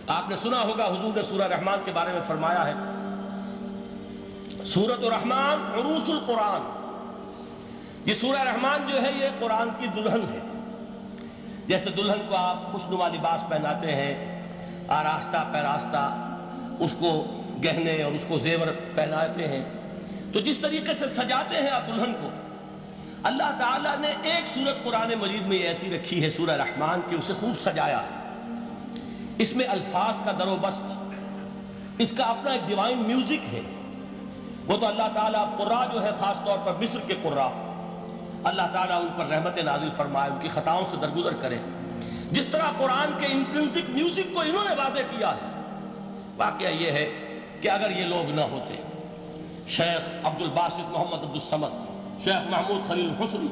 آپ نے سنا ہوگا حضور نے سورہ رحمان کے بارے میں فرمایا ہے، سورۃ الرحمن عروس القرآن، یہ سورہ رحمان جو ہے یہ قرآن کی دلہن ہے۔ جیسے دلہن کو آپ خوشنما لباس پہناتے ہیں، آراستہ پیراستہ اس کو گہنے اور اس کو زیور پہناتے ہیں، تو جس طریقے سے سجاتے ہیں آپ دلہن کو، اللہ تعالیٰ نے ایک سورت قرآن مجید میں ایسی رکھی ہے سورہ رحمان کہ اسے خوب سجایا ہے۔ اس میں الفاظ کا در و بست، اس کا اپنا ایک ڈیوائن میوزک ہے۔ وہ تو اللہ تعالیٰ قراء جو ہے خاص طور پر مصر کے قراء، اللہ تعالیٰ ان پر رحمت نازل فرمائے، ان کی خطاؤں سے درگزر کرے۔ جس طرح قرآن کے انٹرنسک میوزک کو انہوں نے واضح کیا ہے، واقعہ یہ ہے کہ اگر یہ لوگ نہ ہوتے، شیخ عبد الباسط محمد عبد الصمد، شیخ محمود خلیل حسنی،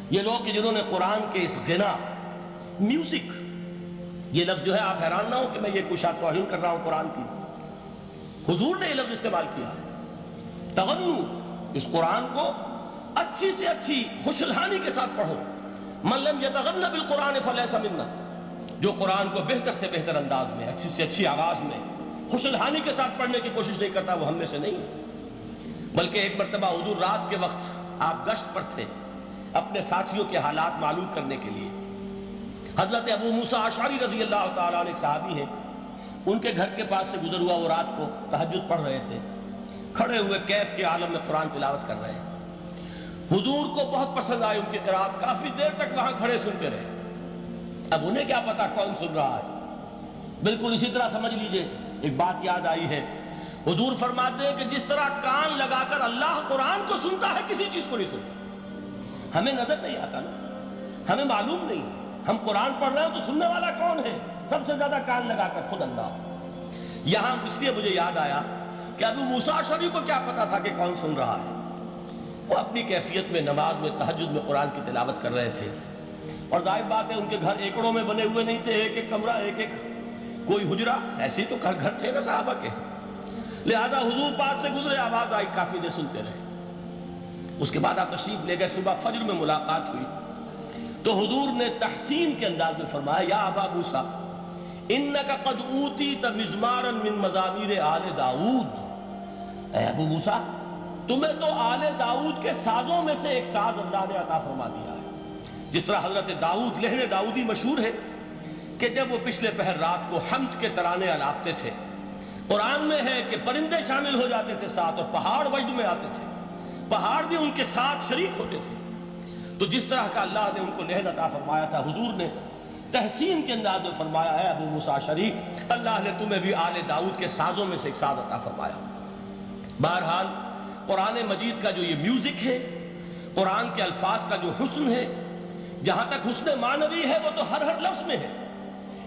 یہ لوگ کہ جنہوں نے قرآن کے اس غنا میوزک، یہ لفظ جو ہے آپ حیران نہ ہو کہ میں یہ کوئی شاید توہین کر رہا ہوں قرآن کی، حضور نے یہ لفظ استعمال کیا ہے، تغنو، اس قرآن کو اچھی سے اچھی خوشلہانی کے ساتھ پڑھو۔ من لم یتغن بالقرآن فلیس منا، جو قرآن کو بہتر سے بہتر انداز میں، اچھی سے اچھی آواز میں، خوشلہانی کے ساتھ پڑھنے کی کوشش نہیں کرتا، وہ ہم میں سے نہیں ہے۔ بلکہ ایک مرتبہ حضور رات کے وقت آپ گشت پر تھے اپنے ساتھیوں کے حالات معلوم کرنے کے لیے۔ حضرت ابو موسیٰ اشعری رضی اللہ تعالیٰ عنہ ایک صحابی ہیں، ان کے گھر کے پاس سے گزر ہوا، وہ رات کو تہجد پڑھ رہے تھے، کھڑے ہوئے کیف کے عالم میں قرآن تلاوت کر رہے ہیں۔ حضور کو بہت پسند آئی ان کی قرات، کافی دیر تک وہاں کھڑے سنتے رہے۔ اب انہیں کیا پتا کون سن رہا ہے، بالکل اسی طرح سمجھ لیجئے ایک بات یاد آئی ہے، حضور فرماتے ہیں کہ جس طرح کان لگا کر اللہ قرآن کو سنتا ہے کسی چیز کو نہیں سنتا۔ ہمیں نظر نہیں آتا نا، ہمیں معلوم نہیں، ہم قرآن پڑھ رہے ہیں تو سننے والا کون ہے؟ سب سے زیادہ کان لگا کر خود اللہ۔ یہاں اس لیے مجھے یاد آیا کہ ابو موسیٰ اشعری کو کیا پتا تھا کہ کون سن رہا ہے؟ وہ اپنی کیفیت میں نماز میں تہجد میں قرآن کی تلاوت کر رہے تھے، اور ظاہر بات ہے ان کے گھر ایکڑوں میں بنے ہوئے نہیں تھے، ایک ایک کمرہ، ایک ایک کوئی حجرہ، ایسے تو گھر تھے نا صحابہ کے، لہذا حضور پاس سے گزرے، آواز آئی، کافی دیر سنتے رہے۔ اس کے بعد آپ تشریف لے گئے، صبح فجر میں ملاقات ہوئی تو حضور نے تحسین کے انداز میں فرمایا، یا ابا موسیٰ انک قد اوتیت مزمارا من مزامیر آل داؤد، اے ابو موسیٰ تمہیں تو آل داؤد کے سازوں میں سے ایک ساز اللہ نے عطا فرما دیا ہے۔ جس طرح حضرت داؤد، لہن داؤدی مشہور ہے کہ جب وہ پچھلے پہر رات کو حمد کے ترانے الاپتے تھے، قرآن میں ہے کہ پرندے شامل ہو جاتے تھے ساتھ، اور پہاڑ وجد میں آتے تھے، پہاڑ بھی ان کے ساتھ شریک ہوتے تھے۔ تو جس طرح کا اللہ نے ان کو لہن عطا فرمایا تھا، حضور نے تحسین کے انداز میں فرمایا، ہے ابو موسیٰ اشعری اللہ نے تمہیں بھی آل داؤد کے سازوں میں سے ایک ساز عطا فرمایا۔ بہرحال قرآن مجید کا جو یہ میوزک ہے، قرآن کے الفاظ کا جو حسن ہے، جہاں تک حسن معنوی ہے وہ تو ہر لفظ میں ہے،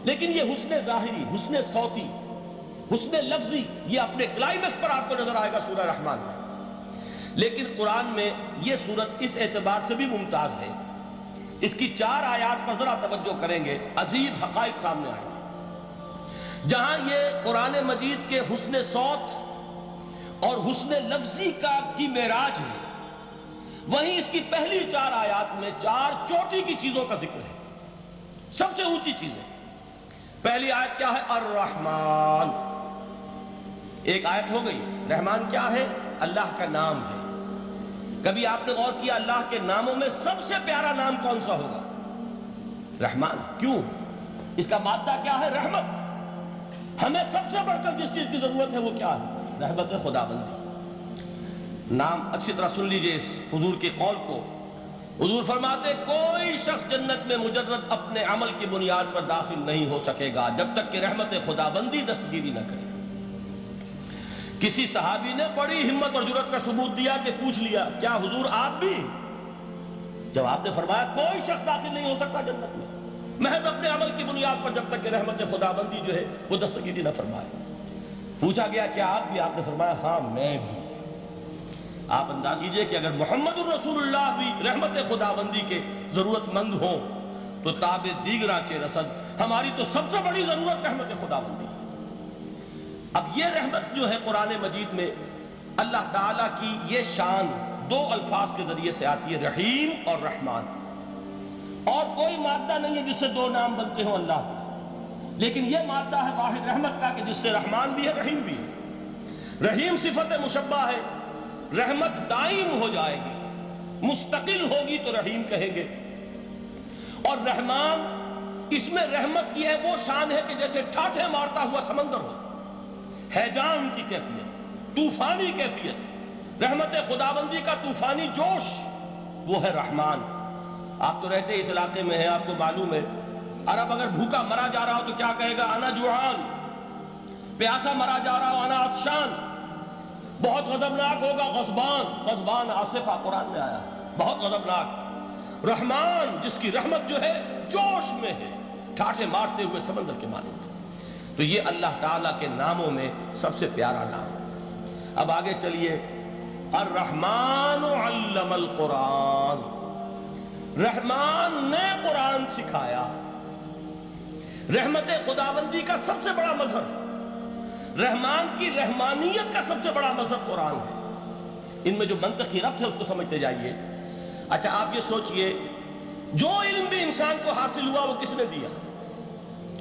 لیکن یہ حسن ظاہری، حسن صوتی، حسن لفظی، یہ اپنے کلائمیکس پر آپ کو نظر آئے گا سورہ رحمان میں۔ لیکن قرآن میں یہ سورت اس اعتبار سے بھی ممتاز ہے، اس کی 4 آیات پر ذرا توجہ کریں گے، عجیب حقائق سامنے آئیں گے۔ جہاں یہ قرآن مجید کے حسن صوت اور حسن لفظی کی معراج ہے، وہیں اس کی پہلی 4 آیات میں 4 چوٹی کی چیزوں کا ذکر ہے، سب سے اونچی چیزیں۔ پہلی آیت کیا ہے؟ الرحمن، ایک آیت ہو گئی۔ رحمان کیا ہے؟ اللہ کا نام ہے۔ کبھی آپ نے غور کیا اللہ کے ناموں میں سب سے پیارا نام کون سا ہوگا؟ رحمان۔ کیوں؟ اس کا مادہ کیا ہے؟ رحمت۔ ہمیں سب سے بڑھ کر جس چیز کی ضرورت ہے وہ کیا ہے؟ رحمت خداوندی۔ نام اچھی طرح سن لیجئے اس حضور کے قول کو۔ حضور فرماتے کوئی شخص جنت میں مجرد اپنے عمل کی بنیاد پر داخل نہیں ہو سکے گا جب تک کہ رحمت خداوندی دستگیری نہ کرے۔ کسی صحابی نے بڑی ہمت اور جرأت کا ثبوت دیا کہ پوچھ لیا، کیا حضور آپ بھی؟ جب آپ نے فرمایا کوئی شخص داخل نہیں ہو سکتا جنت میں محض اپنے عمل کی بنیاد پر جب تک کہ رحمت خداوندی جو ہے وہ دستگیری نہ فرمائے۔ پوچھا گیا کیا آپ بھی؟ آپ نے فرمایا ہاں میں بھی۔ آپ انداز کیجئے کہ اگر محمد الرسول اللہ بھی رحمت خداوندی کے ضرورت مند ہوں تو تاب دیگراں چے رسد، ہماری تو سب سے بڑی ضرورت رحمت خداوندی ہے۔ اب یہ رحمت جو ہے قرآن مجید میں اللہ تعالیٰ کی یہ شان 2 الفاظ کے ذریعے سے آتی ہے، رحیم اور رحمان، اور کوئی مادہ نہیں ہے جس سے 2 نام بنتے ہوں اللہ کے۔ لیکن یہ مادہ ہے واحد رحمت کا کہ جس سے رحمان بھی ہے رحیم بھی ہے۔ رحیم صفت مشبہ ہے، رحمت دائم ہو جائے گی، مستقل ہوگی تو رحیم کہیں گے، اور رحمان اس میں رحمت کی ہے وہ شان ہے کہ جیسے ٹھاٹھے مارتا ہوا سمندر ہو، ہیجان کی کیفیت، طوفانی کیفیت، رحمت خداوندی کا طوفانی جوش، وہ ہے رحمان۔ آپ تو رہتے اس علاقے میں ہیں، آپ کو معلوم ہے عرب اگر بھوکا مرا جا رہا ہو تو کیا کہے گا؟ انا جوعان۔ پیاسا مرا جا رہا ہو انا عطشان۔ بہت غضبناک ہوگا غضبان، غضبان آصفہ قرآن میں آیا، بہت غضبناک۔ رحمان جس کی رحمت جو ہے جوش میں ہے، ٹھاٹھے مارتے ہوئے سمندر کے مانند۔ تو یہ اللہ تعالیٰ کے ناموں میں سب سے پیارا نام۔ اب آگے چلیے، الرحمن علم القرآن، رحمان نے قرآن سکھایا۔ رحمت خداوندی کا سب سے بڑا مظہر، رحمان کی رحمانیت کا سب سے بڑا مظہر قرآن ہے۔ ان میں جو منطقی ربط ہے اس کو سمجھتے جائیے۔ اچھا آپ یہ سوچئے، جو علم بھی انسان کو حاصل ہوا وہ کس نے دیا؟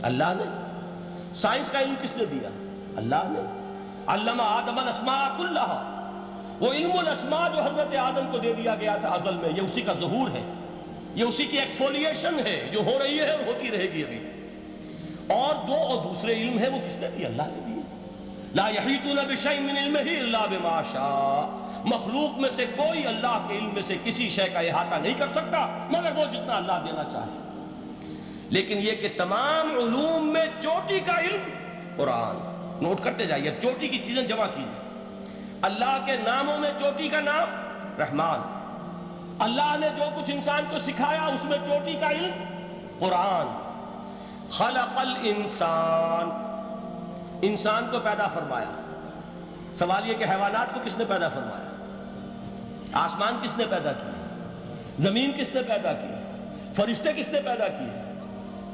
اللہ نے۔ سائنس کا علم کس نے دیا؟ اللہ نے۔ علم آدم الاسماء کلہا، وہ علم الاسماء جو حضرت آدم کو دے دیا گیا تھا ازل میں، یہ اسی کا ظہور ہے، یہ اسی کی ایکسفولیشن ہے جو ہو رہی ہے اور ہوتی رہے گی ابھی۔ اور دوسرے علم ہے وہ کس نے دی؟ اللہ نے دی۔ لا یحیطون بشیء من علمہ الا بما شاء، مخلوق میں سے کوئی اللہ کے علم میں سے کسی شے کا احاطہ نہیں کر سکتا مگر وہ جتنا اللہ دینا چاہے۔ لیکن یہ کہ تمام علوم میں چوٹی کا علم قرآن، نوٹ کرتے جائیے، چوٹی کی چیزیں جمع کیجیے۔ اللہ کے ناموں میں چوٹی کا نام رحمان، اللہ نے جو کچھ انسان کو سکھایا اس میں چوٹی کا علم قرآن۔ خلق الانسان، انسان کو پیدا فرمایا۔ سوال یہ کہ حیوانات کو کس نے پیدا فرمایا؟ آسمان کس نے پیدا کیا؟ زمین کس نے پیدا کی؟ فرشتے کس نے پیدا کیے؟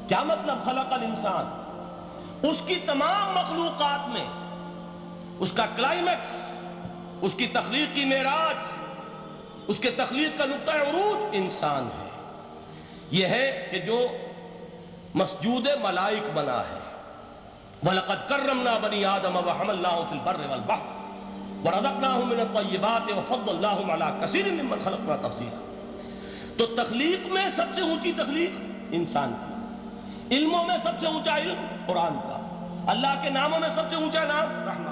کیا مطلب خلق الانسان؟ اس کی تمام مخلوقات میں اس کا کلائمیکس، اس کی تخلیق کی معراج، اس کے تخلیق کا نقطہ عروج انسان ہے۔ یہ ہے کہ جو مسجود ملائک بنا ہے۔ وَلَقَدْ كَرَّمْنَا بَنِي آدَمَ وَحَمَلْنَاهُمْ فِي الْبَرِّ وَالْبَحْرِ وَرَزَقْنَاهُمْ مِنَ الطَّيِّبَاتِ وَفَضَّلْنَاهُمْ عَلَى كَثِيرٍ مِّمَّنْ خَلَقْنَا تَفْضِيلًا۔ تو تخلیق میں سب سے اونچی تخلیق انسان کی، علموں میں سب سے اونچا علم قرآن کا، اللہ کے ناموں میں سب سے اونچا نام رحمان۔